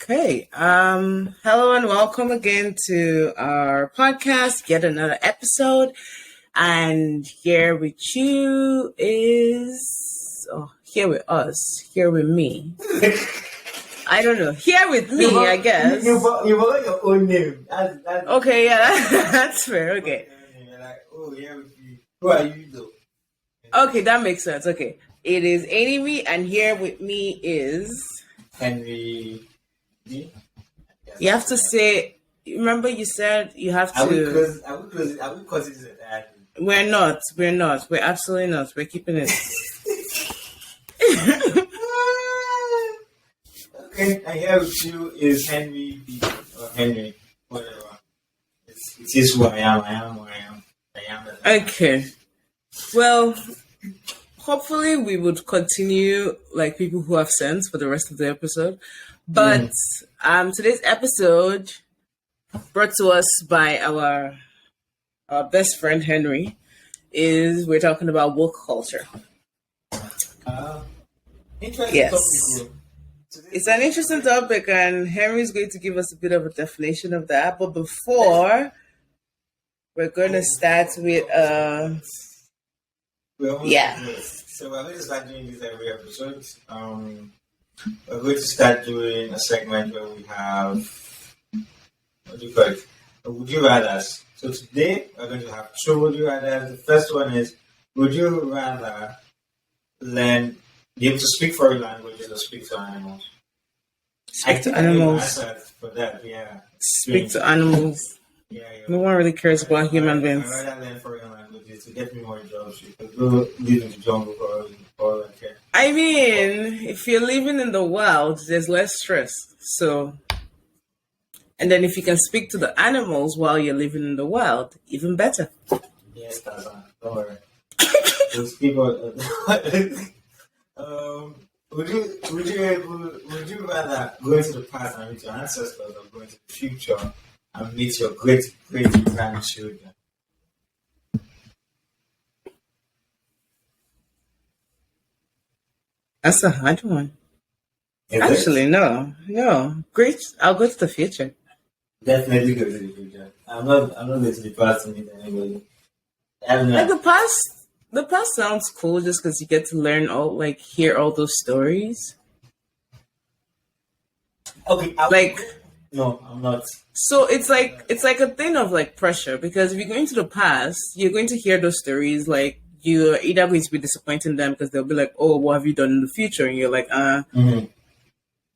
Okay. Hello and welcome again to our podcast, yet another episode. And here with you is here with us, here with me. I don't know. Here with me, I guess. You forgot your own name. That's Okay, yeah, that's fair. Okay. You're like, oh, here with you. Who are you though? Okay, that makes sense. Okay. It is Eanimi, and here with me is Henry D. you have to say, remember you said you have I will to close. I will close it. I will close it at that. we're absolutely not. We're keeping it. Okay, and here with you is Henry B. Or Henry, whatever. It is who I am. I am who I am. I am that I am. Okay. Well, hopefully we would continue like people who have sense for the rest of the episode. But today's episode brought to us by our best friend Henry is we're talking about woke culture. Interesting Yes. topic. It's an interesting topic, and Henry's going to give us a bit of a definition of that. But before, we're going to start with We're almost Yeah. there. So we're going to start doing this every episode. We're going to start doing a segment where we have what do you call it? Would you rather? So today we're going to have two would you rather. The first one is would you rather be able to speak foreign languages or speak to animals? speak to I know animals. answer for that, yeah. Speak to animals. Yeah, No one really cares about human beings. I'd rather learn foreign languages to get me more jobs. You could go live in the jungle or like that. I mean, if you're living in the wild, there's less stress. So, and then if you can speak to the animals while you're living in the wild, even better. Yes, Tarzan. Don't worry. Those people. Would you rather go into the past and meet your ancestors or go into the future and meet your great grandchildren? That's a hard one. Is Actually, no. Great. I'll go to the future. definitely go to the future. I'm not going to the past to meet anybody. I'm Like not. the past sounds cool just because you get to learn hear all those stories. Okay. Like, No, I'm not. so it's like a thing of like pressure because if you go into the past, you're going to hear those stories. Like you're either going to be disappointing them because they'll be like, "Oh, what have you done in the future?" And you're like, Mhm.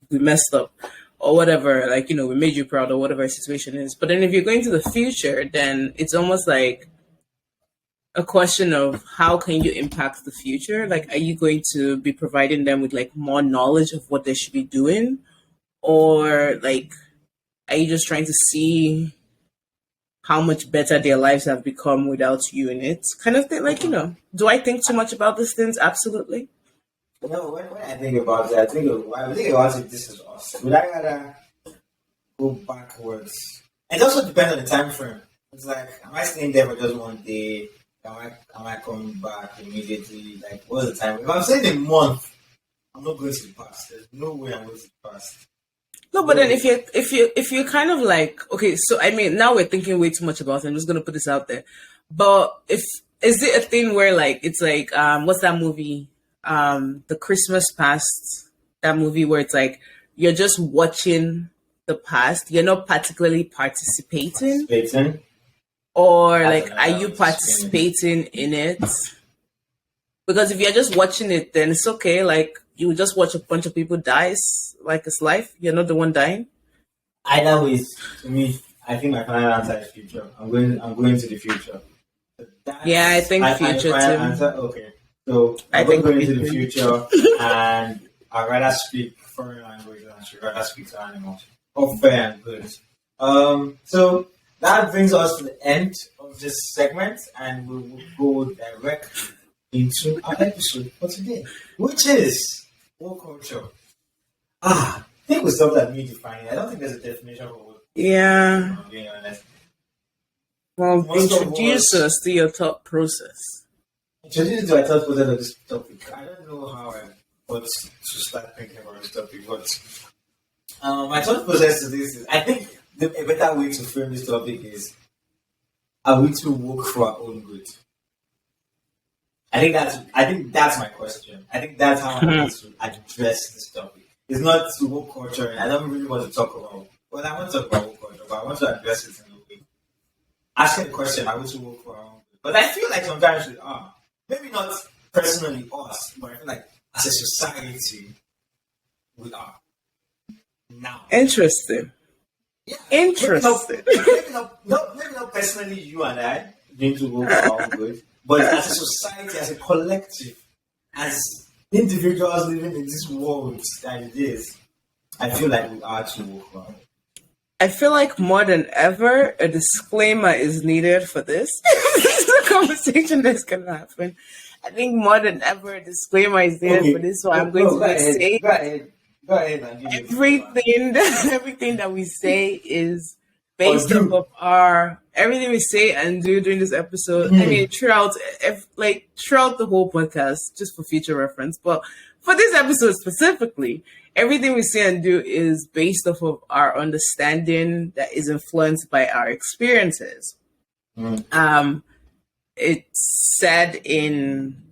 we messed up," or whatever. Like we made you proud or whatever the situation is. But then if you're going to the future, then it's almost like a question of how can you impact the future? Like, are you going to be providing them with like more knowledge of what they should be doing, or like are you just trying to see how much better their lives have become without you in it? Kind of thing. Like, do I think too much about these things? Absolutely. When I think about it, I think about it. This is us. Would I rather go backwards? It also depends on the time frame. It's like, am I staying there for just one day? Am I coming back immediately? Like, what's the time? If I'm staying a month, I'm not going to the past. There's no way I'm going to the past. No, but then if you're kind of like, okay, so I mean now we're thinking way too much about it. I'm just gonna put this out there. But if is it a thing where like it's like what's that movie? The Christmas Past, that movie where it's like you're just watching the past, you're not particularly participating, Participating. or That's like are you another participating in it? Because if you're just watching it, then it's okay. Like you just watch a bunch of people die. Like it's life. You're not the one dying. Either way, to me, I think my final answer is future. I'm going to the future. Yeah, I think future final too. answer. Okay, so I I'm think going into the future. future, and I'd rather speak foreign language than I should rather speak to animals. All fair and good. So that brings us to the end of this segment, and we will go directly into our episode for today, which is woke culture. I think we stopped at me defining. I don't think there's a definition for woke. Yeah. If I'm being honest. Well, Most of introduce us to your thought process. Introduced to I thought process of this topic. I don't know how I got to start thinking about this topic, but My thought process to this is, I think a better way to frame this topic is: are we to work for our own good? I think that's my question. I think that's how I want to address this topic. It's not to woke culture, and I don't really want to talk about. Well, I want to talk about woke culture, but I want to address it in a way. Asking the question, are we to work for our own good? But I feel like sometimes we are. Maybe not personally us, but I feel like as a society we are now. Interesting. Yeah. Interesting. Maybe not personally you and I going to work for our own good, but as a society, as a collective, as individuals living in this world that it is, I feel like we are to work for our own. I feel like more than ever, a disclaimer is needed for this. This is a conversation that's going to happen. I think more than ever, a disclaimer is needed for this. So I'm going to say Go ahead and give everything that we say is based off of everything we say and do during this episode. I mean, throughout the whole podcast, just for future reference. But for this episode specifically, everything we say and do is based off of our understanding that is influenced by our experiences. It's said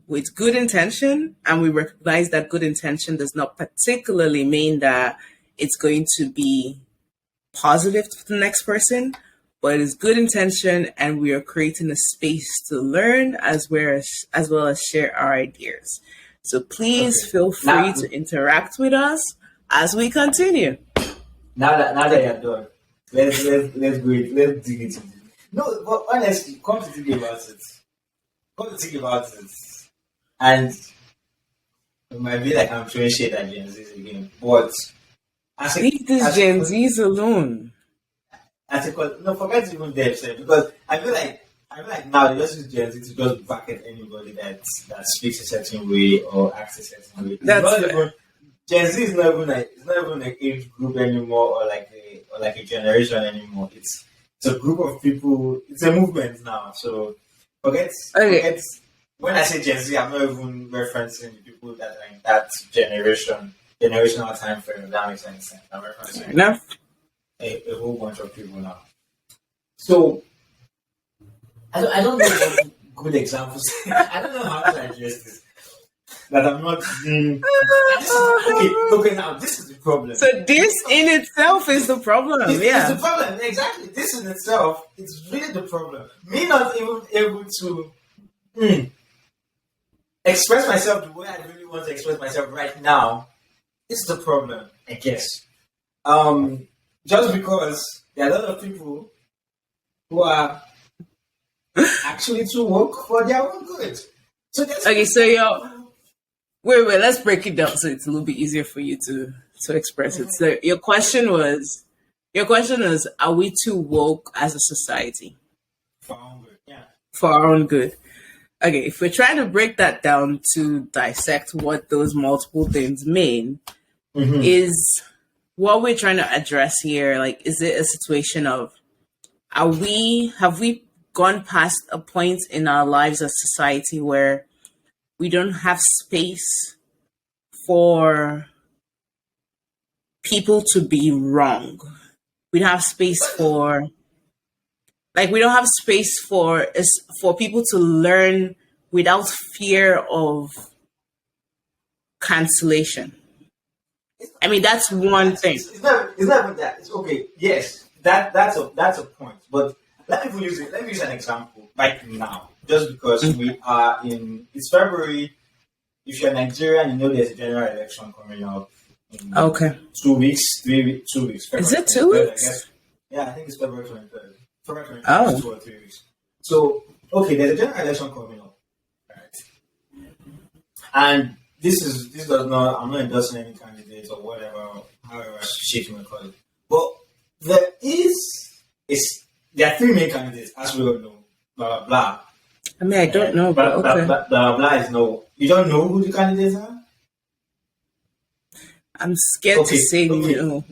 with good intention, and we recognize that good intention does not particularly mean that it's going to be positive to the next person, but it is good intention, and we are creating a space to learn as well as share our ideas. So please feel free to interact with us as we continue. Now that you're done, let's go. Let's dig into it. No, but honestly, come to think about it, and it might be like I'm throwing shade at Gen Z's again, but leave these Gen Z's alone. Forget even them, because I feel like now they just use Gen Z to just bracket anybody that speaks a certain way or acts a certain way. Gen Z is not even an age group anymore, or like a generation anymore. It's a group of people. It's a movement now. So forget. When I say Gen Z, I'm not even referencing the people that are in that generational time frame. If that makes any sense. I'm referencing a whole bunch of people now. So I don't know what good examples. I don't know how to address this. That I'm not. Okay. Now this is the problem. So this in itself is the problem. It's the problem. Exactly. This in itself is really the problem. Me not even able to express myself the way I really want to express myself right now is the problem, I guess. Just because there are a lot of people who are actually to work for their own good. So wait, let's break it down so it's a little bit easier for you to express it. So your question was, are we too woke as a society? For our own good, yeah. For our own good. Okay, if we're trying to break that down to dissect what those multiple things mean, is what we're trying to address here, like, is it a situation of, have we gone past a point in our lives as society where we don't have space for people to be wrong? We don't have space for people to learn without fear of cancellation. I mean, that's one thing. It's not even that. It's okay. Yes, that's a point. But let me use an example right now. Just because it's February. If you're Nigerian, you know there's a general election coming up. In 2 weeks, 3 weeks, 2 weeks. Is it 2 weeks? I guess. Yeah, I think it's February 23rd. February 23rd, 2 or 3 weeks. So, there's a general election coming up, right? And I'm not endorsing any candidates or whatever, however shit you may call it. But there are 3 main candidates, as we all know. Blah blah blah. I mean, I don't know, but okay. Blah blah is no. You don't know who the candidates are? I'm scared to say no.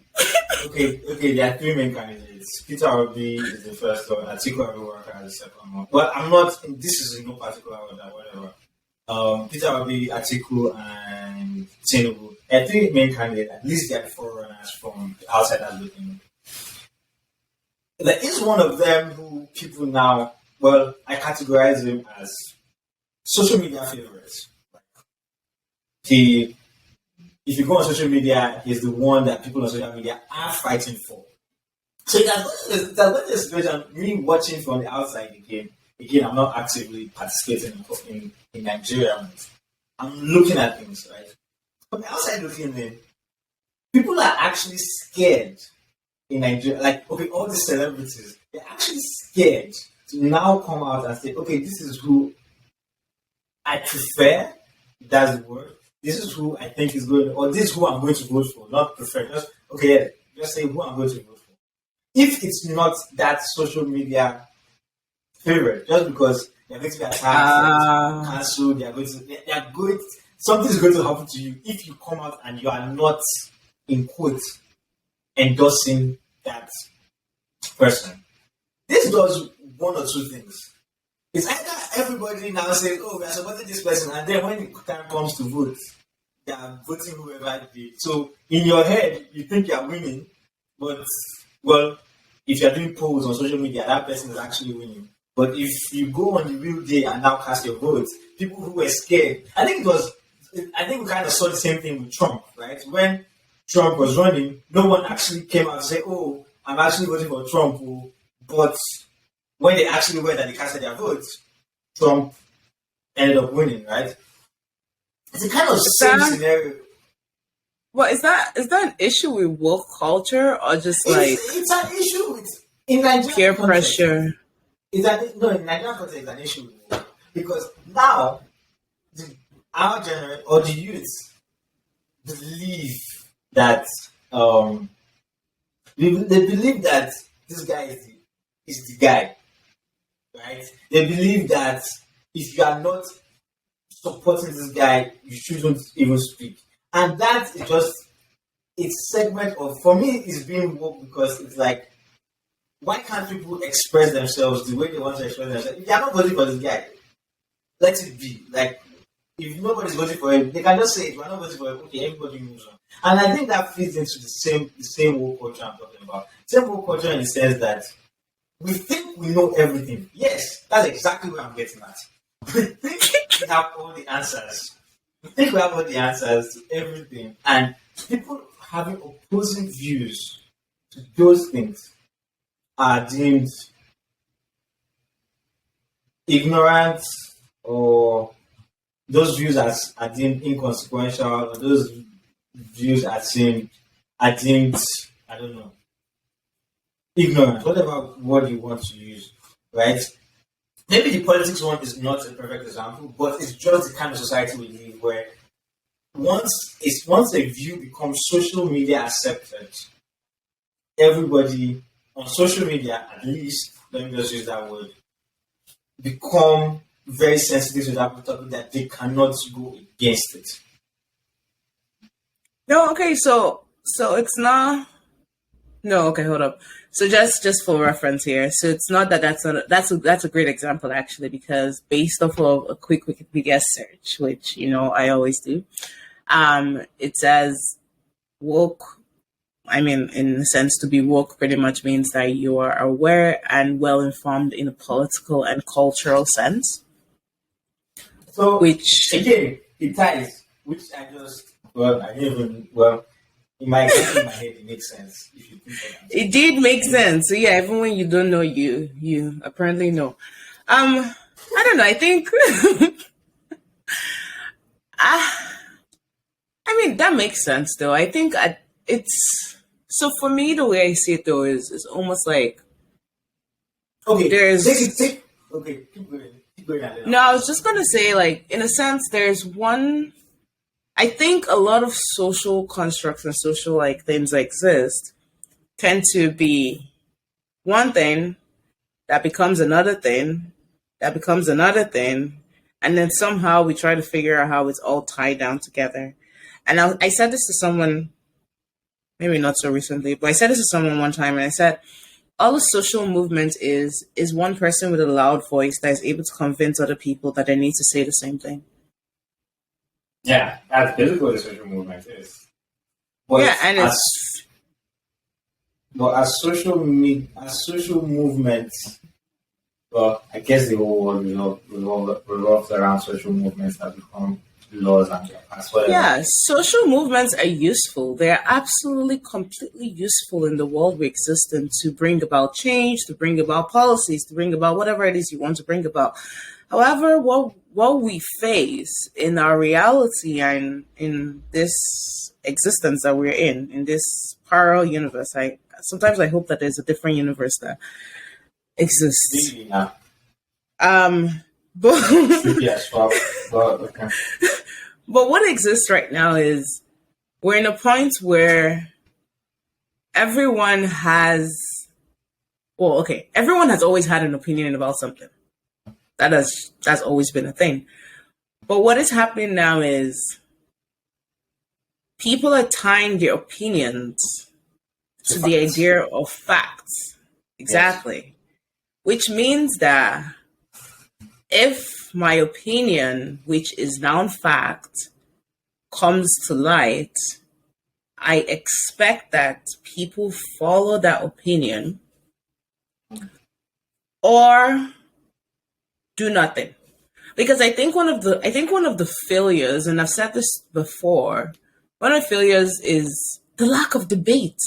Okay. There are 3 main candidates. Peter Obi is the first one. Atiku Abubakar is the second one. But I'm not. This is in no particular order, whatever. Peter Obi, Atiku, and Tinubu. Three main candidates, at least they are the forerunners from the outsiders looking in. There is one of them who people now, well, I categorize him as social media favorites. He, if you go on social media, he's the one that people on social media are fighting for. So that's a situation. Me watching from the outside again. Again, I'm not actively participating in Nigeria. I'm looking at things, right? From the outside looking in, people are actually scared in Nigeria. Like, okay, all the celebrities, they're actually scared to now come out and say, okay, this is who I prefer. That's the word. This is who I think is going, or this is who I'm going to vote for. Not prefer. Just okay, just say who I'm going to vote for. If it's not that social media favorite, just because they're going to be attacked, cancelled, they're going, something's going to happen to you if you come out and you are not, in quotes, endorsing that person. This does one or two things. It's either everybody now says, oh, we are supporting this person, and then when the time comes to vote, they are voting whoever they. So in your head, you think you are winning, but, well, if you're doing polls on social media, that person is actually winning. But if you go on the real day and now cast your votes, people who were scared, I think we kind of saw the same thing with Trump, right? When Trump was running, no one actually came out and said, oh, I'm actually voting for Trump. But when they actually went and they casted their votes, Trump ended up winning, right? It's a kind of same scenario. Well, is that an issue with woke culture or just it's an issue with in Nigeria peer pressure? In Nigerian context, it's an issue with woke because now our generation or the youth believe that they believe that this guy is the guy, right? They believe that if you are not supporting this guy, you shouldn't even speak. And that is just a segment of, for me, it's being woke because it's like, why can't people express themselves the way they want to express themselves? If they are not voting for this guy, let it be. Like, if nobody's voting for him, they can just say, if we're not voting for him, okay, everybody moves on. And I think that feeds into the same woke culture I'm talking about. Same woke culture in the sense that we think we know everything. Yes, that's exactly what I'm getting at. We think we have all the answers. We think we have all the answers to everything. And people having opposing views to those things are deemed ignorant, or those views are deemed inconsequential, or those views are deemed, I don't know, ignorant, whatever word you want to use, right? Maybe the politics one is not a perfect example, but it's just the kind of society we live where once a view becomes social media accepted, everybody on social media, at least, let me just use that word, become very sensitive to that topic that they cannot go against it. No, okay, so it's not. No, okay, hold up. So just for reference here, so it's not that that's a great example actually, because based off of a quick Wikipedia search, which I always do, it says woke. I mean, in a sense, to be woke pretty much means that you are aware and well informed in a political and cultural sense. So which again, it ties, which I didn't even in my head, it makes sense if you think about it. It did make sense. So yeah, even when you don't know, you apparently know. I don't know. I think I mean that makes sense though. I think it's so for me the way I see it though is almost like okay. There's okay. Keep going. No, I was just gonna say like in a sense there's one. I think a lot of social constructs and social like things that exist tend to be one thing that becomes another thing that becomes another thing, and then somehow we try to figure out how it's all tied down together. And I said this to someone, maybe not so recently, but I said this to someone one time, and I said all a social movement is one person with a loud voice that is able to convince other people that they need to say the same thing. Yeah, that's basically what the social movement is. But Yeah, and as it's as social movements, well, I guess the whole world revolves around social movements that become laws and as whatever. yeah, social movements are useful. They're absolutely, completely useful in the world we exist in to bring about change, to bring about policies, to bring about whatever it is you want to bring about. However, what we face in our reality and in this existence that we're in this parallel universe, I sometimes I hope that there's a different universe that exists. Really, yeah. But Tricky as fuck, but okay. but what exists right now is we're in a point where everyone has everyone has always had an opinion about something. That's always been a thing. But what is happening now is people are tying their opinions So to the facts. idea of facts. Yes. Exactly. Which means that if my opinion, which is now fact, comes to light, I expect that people follow that opinion or do nothing. Because I think one of the failures, and I've said this before, one of the failures is the lack of debate,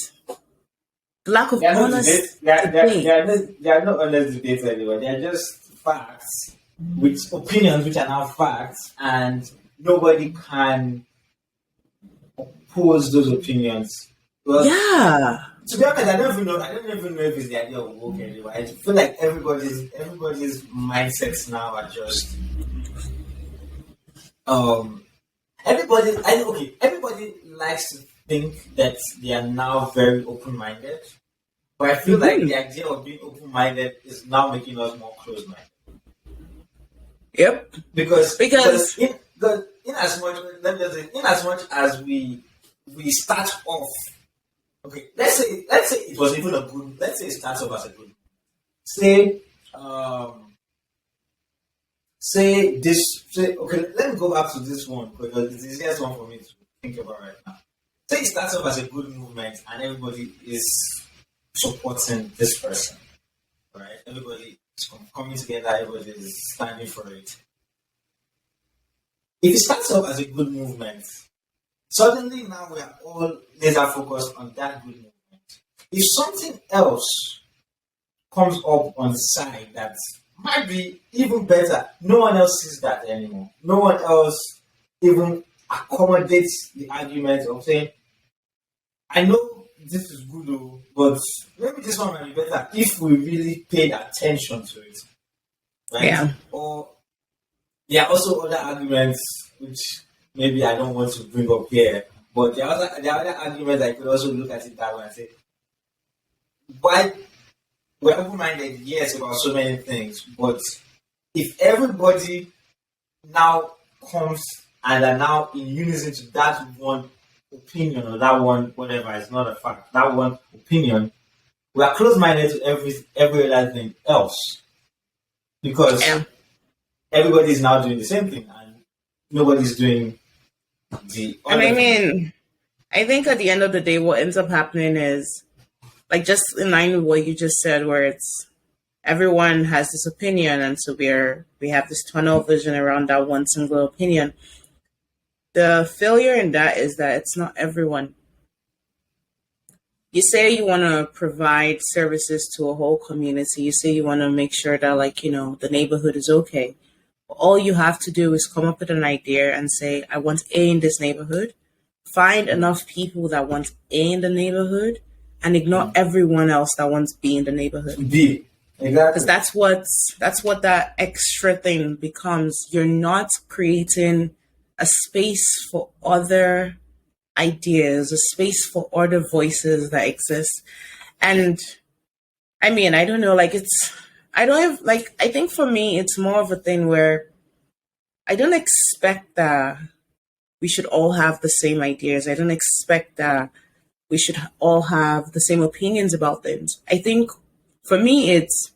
the lack of They are not honest debates. debate. They are not honest debates anymore. They are just facts with opinions which are now facts, and nobody can oppose those opinions. Well, Yeah. to be honest, I don't even know. I don't even know if it's the idea of woke anymore. I feel like everybody's mindsets now are just um everybody likes to think that they are now very open minded. But I feel like Hmm. the idea of being open minded is now making us more close minded. Yep. Because Because in as much let me just say, in as much as we start off, okay, let's say it was even a good, let's say it starts off as a good, say um say this, say, okay, let me go back to this one because it's the easiest one for me to think about right now. Say it starts off as a good movement and everybody is supporting this person, right? Everybody is coming together, everybody is standing for it. If it starts off as a good movement, suddenly now we are all laser focused on that good movement. If something else comes up on the side that might be even better, no one else sees that anymore. No one else even accommodates the argument of saying, I know this is good, though, but maybe this one might be better if we really paid attention to it, right? yeah. Or there are also other arguments which maybe I don't want to bring up here, but there are other arguments I could also look at it that way and say, why we're open minded, yes, about so many things, but if everybody now comes and are now in unison to that one opinion or that one whatever is not a fact, that one opinion, we are close minded to every other thing else because Yeah. everybody is now doing the same thing and nobody's doing the And other I thing. mean, I think at the end of the day, what ends up happening is like just in line with what you just said, where it's everyone has this opinion, and so we have this tunnel vision around that one single opinion. The failure in that is that it's not everyone. You say you want to provide services to a whole community. You say you want to make sure that, like, the neighborhood is okay. All you have to do is come up with an idea and say, I want A in this neighborhood. Find enough people that want A in the neighborhood and ignore everyone else that wants B in the neighborhood. B. Because Exactly. that's what that extra thing becomes. You're not creating a space for other ideas, a space for other voices that exist. And I mean, I don't know, like I don't have, like, I think for me, it's more of a thing where I don't expect that we should all have the same ideas. I don't expect that we should all have the same opinions about things. I think for me, it's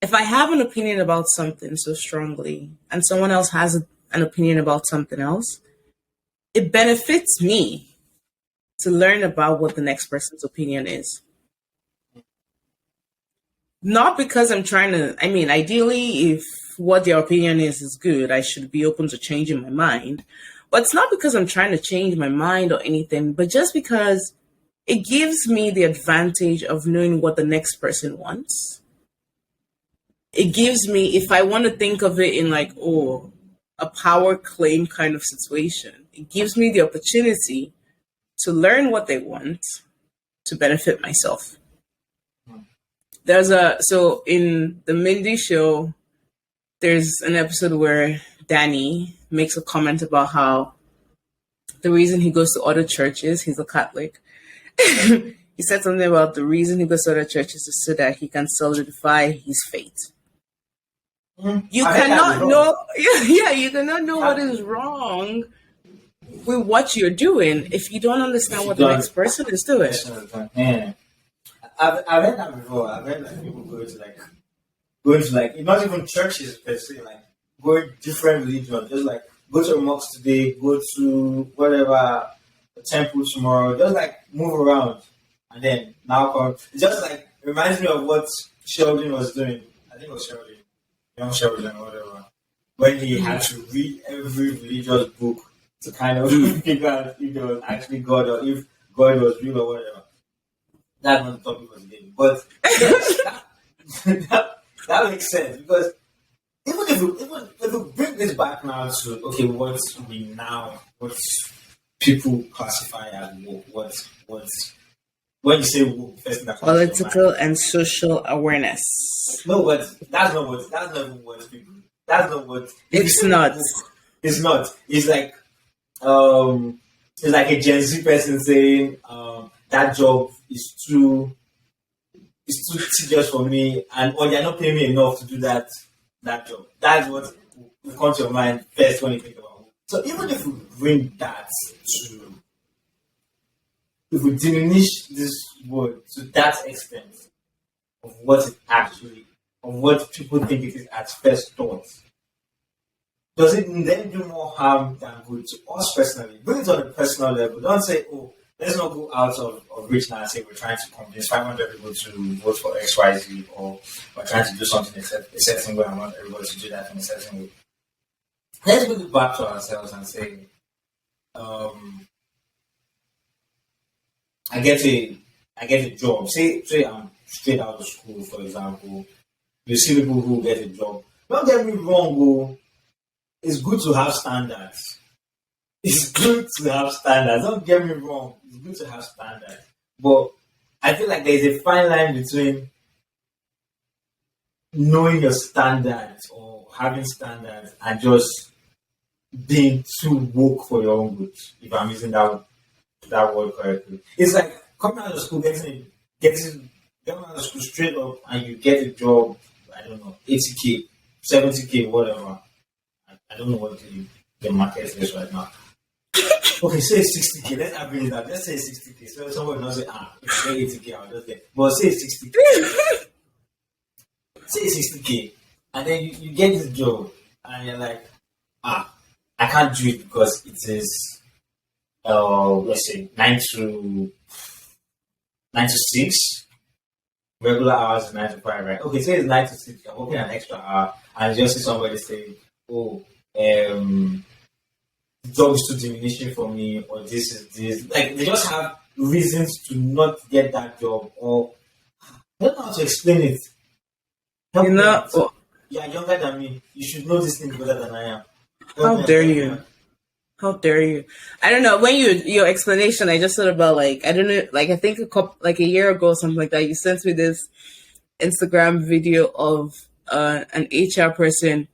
if I have an opinion about something so strongly and someone else has an opinion about something else, it benefits me to learn about what the next person's opinion is. Not because I'm trying to, I mean, ideally, if what their opinion is good, I should be open to changing my mind. But it's not because I'm trying to change my mind or anything, but just because it gives me the advantage of knowing what the next person wants. It gives me, if I want to think of it in like, oh, a power claim kind of situation, it gives me the opportunity to learn what they want to benefit myself. So in the Mindy show, there's an episode where Danny makes a comment about how the reason he goes to other churches, he's a Catholic. He said something about the reason he goes to other churches is so that he can solidify his faith. You cannot know, you cannot know what is wrong with what you're doing if you don't understand what the next person is doing. Yeah. I've heard that before. I've heard like people going to like not even churches per se, like going different religions, just like go to a mosque today, go to whatever a temple tomorrow, just like move around and then now come. It just like reminds me of what Sheldon was doing. I think it was Sheldon, young Sheldon or whatever, when he had to read every religious book to kind of figure out if there was actually God or if God was real or whatever. That's not the topic for today, but that makes sense because even if we bring this back now to what people classify as woke, what when you say woke, first thing that comes to mind. Political and social awareness. No, but that's not what people. That's not what. It's not. It's not. It's like a Gen Z person saying that job is too tedious for me, and or they're not paying me enough to do that job. That's what will come to your mind first when you think about it. So even if we bring that to, if we diminish this word to that extent of what people think it is at first thought, does it then do more harm than good to us personally? Bring it on a personal level. Don't say, oh, let's not go out of reach now and say we're trying to convince 500 people to vote for XYZ or we're trying to do something a certain way and want everybody to do that in a certain way. Let's bring it back to ourselves and say, I get a job. Say I'm straight out of school, for example. You see people who get a job. Don't get me wrong, it's good to have standards. It's good to have standards. Don't get me wrong. It's good to have standards. But I feel like there's a fine line between knowing your standards or having standards and just being too woke for your own good, if I'm using that word correctly. It's like coming out of school, getting out of school straight up and you get a job, I don't know, 80K, 70K, whatever. I don't know what the market is right now. Okay, say 60K. Let's average that. Let's say 60K. So someone will not say, it's 80K, I'll just get. But say 60K. Say 60K. And then you get this job and you're like, I can't do it because it is, let's say, 9 to 6. Regular hours is 9 to 5, right? Okay, say it's 9 to 6. You're working an extra hour and you just see somebody say, the job is too diminishing for me, or this is this. Like, they just have reasons to not get that job, or I don't know how to explain it. You're younger than me. You should know this thing better than I am. How dare you? How dare you? I don't know. When your explanation, I just thought about like, I don't know, like I think a year ago, something like that, you sent me this Instagram video of an HR person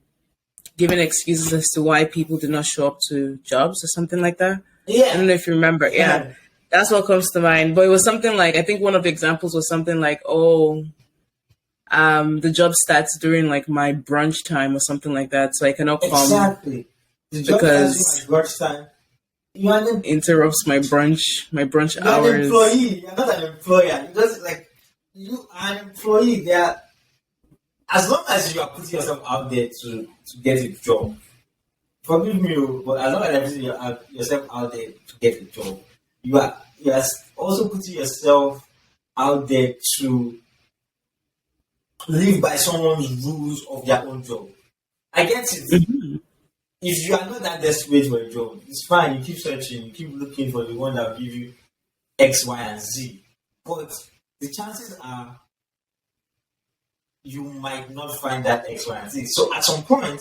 giving excuses as to why people do not show up to jobs or something like that. Yeah. I don't know if you remember. Yeah. That's what comes to mind. But it was something like, I think one of the examples was something like, the job starts during like my brunch time or something like that. So I cannot come. Exactly. The job starts during my brunch time. Interrupts my brunch hours. You're an employee. You're not an employer. You are an employee. As long as you are putting yourself out there to get a job, forgive me, but as long as everything you're yourself out there to get a job, you are also putting yourself out there to live by someone's rules of their own job. I get it. If you are not that desperate for a job, it's fine. You keep searching, you keep looking for the one that will give you X, Y, and Z. But the chances are you might not find that X, Y, and Z. So at some point,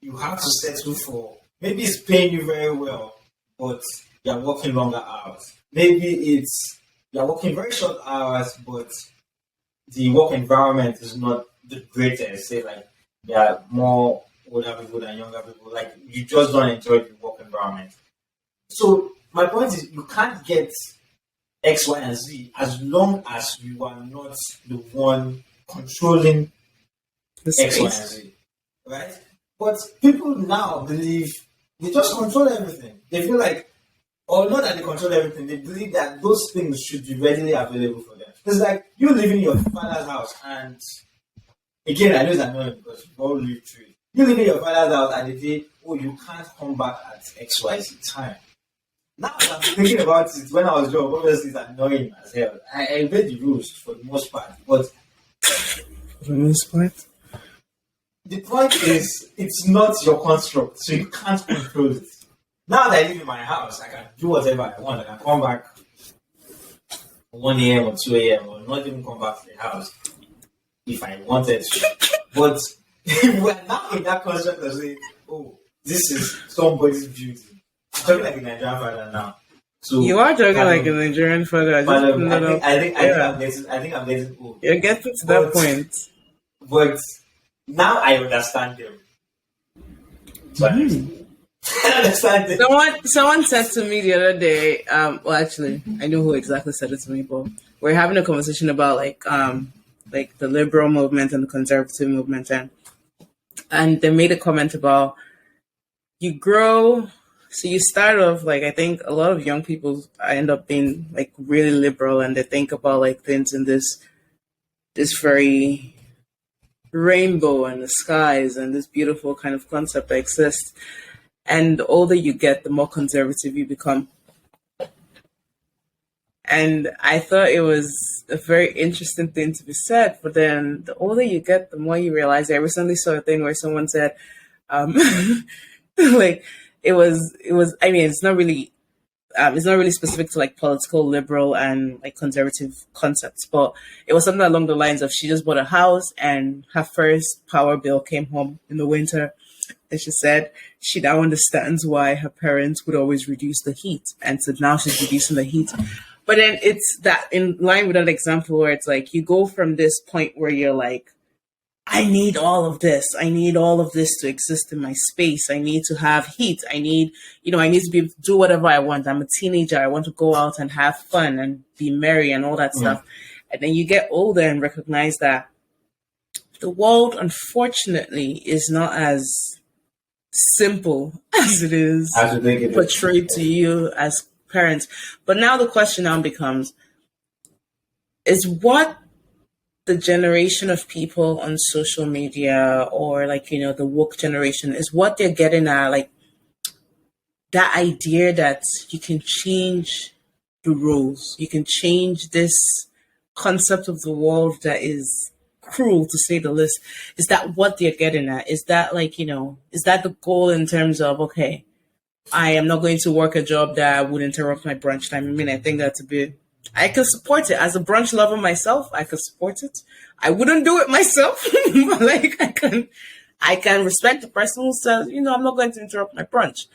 you have to settle for maybe it's paying you very well, but you're working longer hours. Maybe it's you're working very short hours, but the work environment is not the greatest. Say like there are more older people than younger people. Like you just don't enjoy the work environment. So my point is you can't get X, Y, and Z as long as you are not the one controlling The X, Y, and space. Z. Right? But people now believe they just control everything. They feel like, or not that they control everything, they believe that those things should be readily available for them. It's like you living in your father's house, and again, I know it's annoying because we all live through it. You live in your father's house, and they say, oh, you can't come back at XYZ time. Now that I'm thinking about it, when I was young, obviously it's annoying as hell. I obey the rules for the most part, but For the most part. the point is, it's not your construct, so you can't control it. Now that I live in my house, I can do whatever I want. I can come back 1 a.m. or 2 a.m. or not even come back to the house if I wanted to. But we're now in that construct of saying, oh, this is somebody's beauty. I'm talking like a Nigerian father now. So You are talking like a Nigerian father. I just pardon, put that up. Yeah. I think I'm getting old. You're getting to that But- point. But now I understand them. So I understand them. Someone said to me the other day, well actually I know who exactly said it to me, but we're having a conversation about like the liberal movement and the conservative movement, and they made a comment about you grow, so you start off like, I think a lot of young people end up being like really liberal, and they think about like things in this very rainbow and the skies and this beautiful kind of concept that exists. And the older you get, the more conservative you become. And I thought it was a very interesting thing to be said. But then the older you get, the more you realize. I recently saw a thing where someone said, um, like I mean, it's not really specific to like political liberal and like conservative concepts, but it was something along the lines of she just bought a house and her first power bill came home in the winter, and she said she now understands why her parents would always reduce the heat, and so now she's reducing the heat. But then it's that in line with that example where it's like you go from this point where you're like, I need all of this. I need all of this to exist in my space. I need to have heat. I need to be able to do whatever I want. I'm a teenager. I want to go out and have fun and be merry and all that stuff. And then you get older and recognize that the world, unfortunately, is not as simple as it is I have to think it is. portrayed to you as parents. But now the question now becomes, is what the generation of people on social media, or like, the woke generation, is what they're getting at, like that idea that you can change the rules, you can change this concept of the world that is cruel to say the least. Is that what they're getting at? Is that like, is that the goal in terms of, okay, I am not going to work a job that would interrupt my brunch time? I mean, I think that's a bit, I can support it as a brunch lover myself. I can support it. I wouldn't do it myself, but like I can respect the person who says, I'm not going to interrupt my brunch.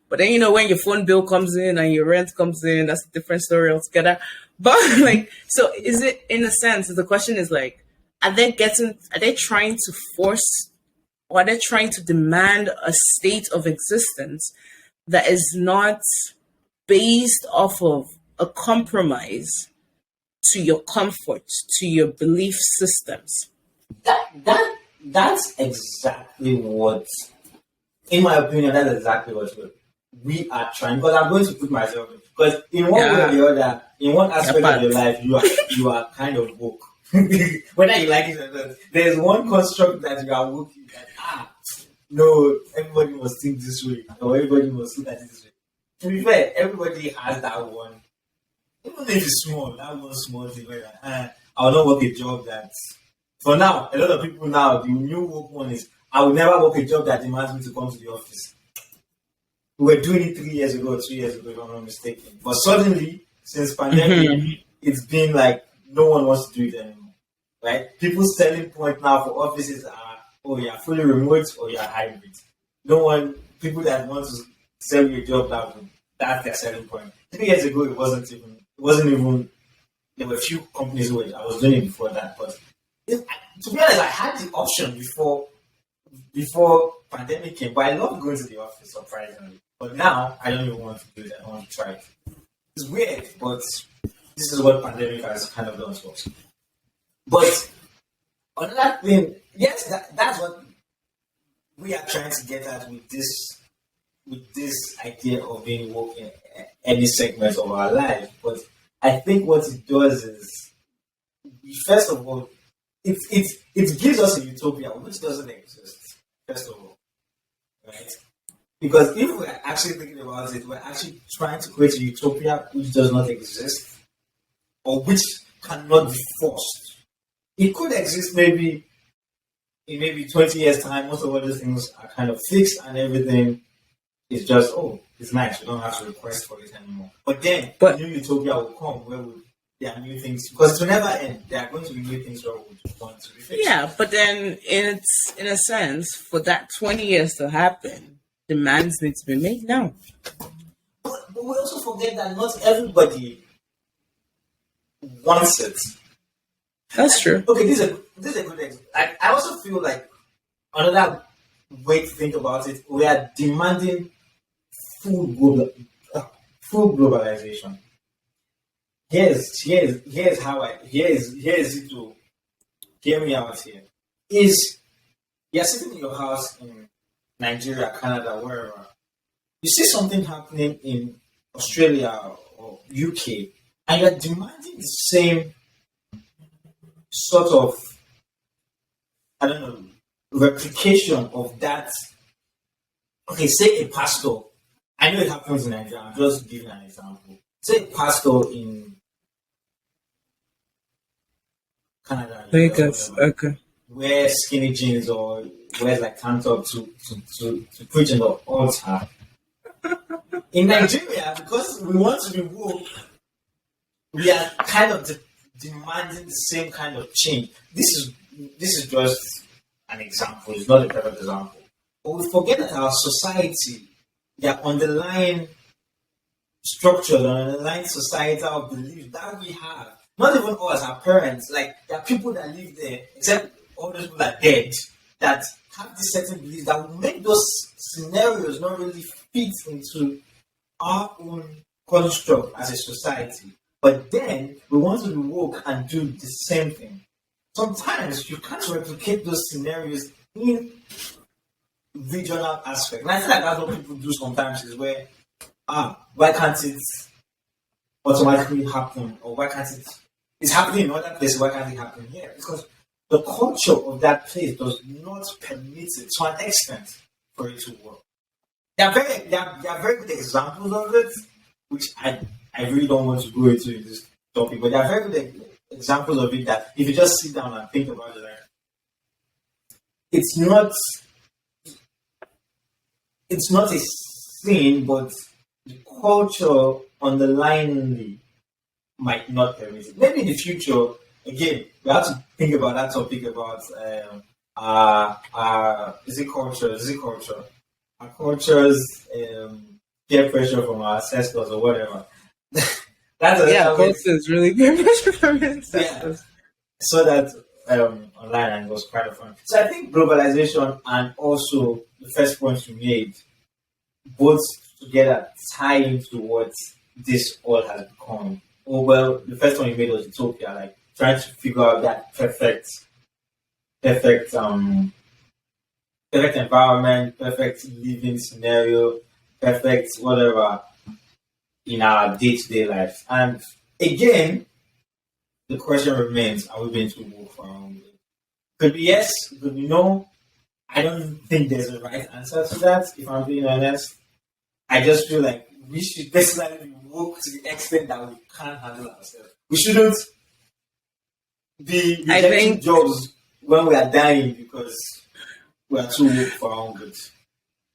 But then, when your phone bill comes in and your rent comes in, that's a different story altogether. But like, so is it, in a sense, the question is like, are they trying to force, or are they trying to demand a state of existence that is not based off of a compromise to your comfort, to your belief systems? That's exactly what, in my opinion, that's exactly what we are trying. Because I'm going to put myself in. Because in one way or the other, in one aspect of your life, you are kind of woke. Whether you like it or not, there's one construct that you are woke in that no, everybody must think this way, or everybody must look at it this way. To be fair, everybody has that one, even if it's small, that one small thing where I will not work a job that. For now, a lot of people now, the new work one is I will never work a job that demands me to come to the office. We were doing it 3 years ago, 2 years ago, if I'm not mistaken. But suddenly, since pandemic, it's been like no one wants to do it anymore. Right? People's selling point now for offices are, oh, you're fully remote or you're hybrid. No one, people that want to sell you a job now, that's their selling point. 3 years ago, it wasn't even, there were a few companies who I was doing it before that. But to be honest, I had the option before pandemic came, but I love going to the office, surprisingly. But now, I don't even want to do that. I want to try it. It's weird, but this is what pandemic has kind of done to us. But another thing, yes, that's what we are trying to get at with this idea of being woke in any segment of our life. But I think what it does is, first of all, it gives us a utopia which doesn't exist. First of all, right? Because if we're actually thinking about it, we're actually trying to create a utopia which does not exist or which cannot be forced. It could exist maybe in maybe 20 years' time. Most of all these things are kind of fixed and everything is just, oh, it's nice. We don't have to request for it anymore. But then a new utopia will come where there are new things, because it will never end. There are going to be new things where we want to be fixed. Yeah, but then in a sense, for that 20 years to happen, demands need to be made now. But we also forget that not everybody wants it. That's true. Okay, this is a good example. I also feel like another way to think about it, we are demanding food globalization. Here's it to hear me out here. Is you're sitting in your house in Nigeria, Canada, wherever. You see something happening in Australia or UK, and you're demanding the same sort of, I don't know, replication of that. Okay, say a pastor. I know it happens in Nigeria. I'm just giving an example. Say a pastor in Canada, Vegas, okay. wear skinny jeans or wears like tank top to preach in the altar. In Nigeria, because we want to be woke, we are kind of demanding the same kind of change. This is just an example. It's not a perfect example. But we forget that our society, their underlying structure, the underlying societal beliefs that we have, not even us, our parents, like there are people that live there, except all those people are dead, that have this certain beliefs that will make those scenarios not really fit into our own construct as a society. But then we want to be woke and do the same thing. Sometimes you can't replicate those scenarios in regional aspect. And I feel like that's what people do sometimes, is where, why can't it automatically happen? Or why can't it's happening in other places, why can't it happen here? Because the culture of that place does not permit it to an extent for it to work. There are very good examples of it, which I really don't want to go into this topic, but there are very good examples of it that if you just sit down and think about it, like, it's not a sin, but the culture underlyingly might not permit it. Maybe in the future, again, we have to think about that topic about is it culture? Our cultures, peer pressure from our ancestors or whatever. Culture is really peer pressure from ancestors. Yeah. So that online, and it was quite fun. So I think globalization and also the first point you made, both together tie into what this all has become. Oh well, the first one you made was utopia, like trying to figure out that perfect environment, perfect living scenario, perfect whatever in our day-to-day lives. And again, the question remains: are we going to work for our own good? Could be yes, could be no. I don't think there's a right answer to that. If I'm being honest, I just feel like we should personally be woke to the extent that we can't handle ourselves. We shouldn't be I rejecting think jobs when we are dying because we are too woke for our own good.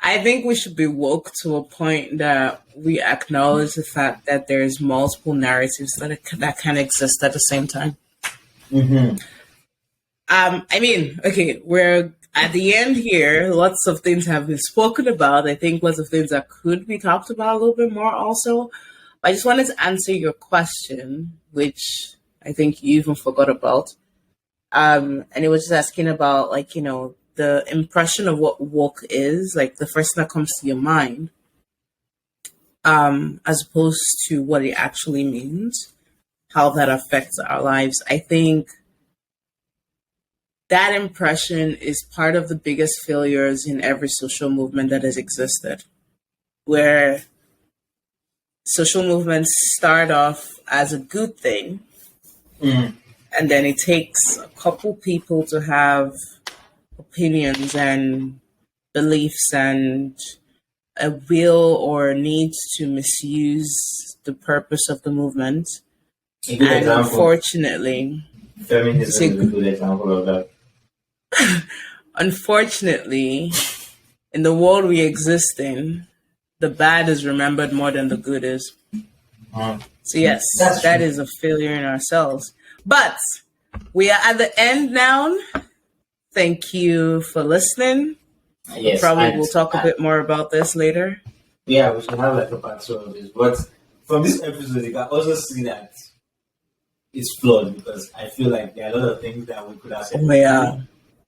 I think we should be woke to a point that we acknowledge the fact that there's multiple narratives that can exist at the same time. Mm-hmm. I mean, okay, we're at the end here. Lots of things have been spoken about. I think lots of things that could be talked about a little bit more also. But I just wanted to answer your question, which I think you even forgot about. And it was just asking about, like, the impression of what woke is, like the first thing that comes to your mind, as opposed to what it actually means, how that affects our lives. I think that impression is part of the biggest failures in every social movement that has existed, where social movements start off as a good thing, and then it takes a couple people to have opinions and beliefs and a will or need to misuse the purpose of the movement. A good And example. unfortunately, Feminism is a good example of that. unfortunately, in the world we exist in, the bad is remembered more than the good is. So yes, That's that true. is a failure in ourselves. But we are at the end now. Thank you for listening. Yes, Probably and we'll talk a bit more about this later. yeah, we should have like a part two of this. But from this episode, you can also see that it's flawed because I feel like there are a lot of things that we could have said Oh yeah,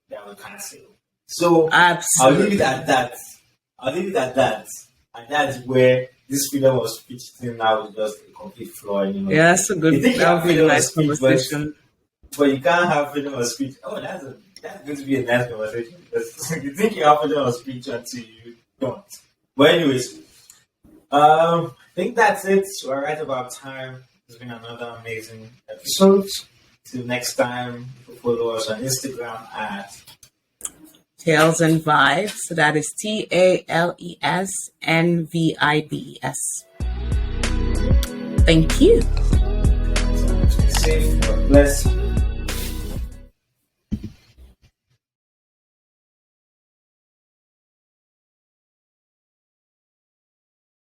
that we can't say. So I'll leave it absolutely. at that. And that's where this freedom of speech thing now is just a complete flaw. Yeah, that's a You good. think you That have would be a freedom of nice speech, but conversation. you can't have freedom of speech. Oh, that's going to be a nice conversation. Because you think you have freedom of speech until you don't. But anyways, I think that's it. We're right about time. It's been another amazing episode. Till next time, follow us on Instagram at Tales and Vibes. So that is TALESNVIBS. Thank you. Stay safe. God bless.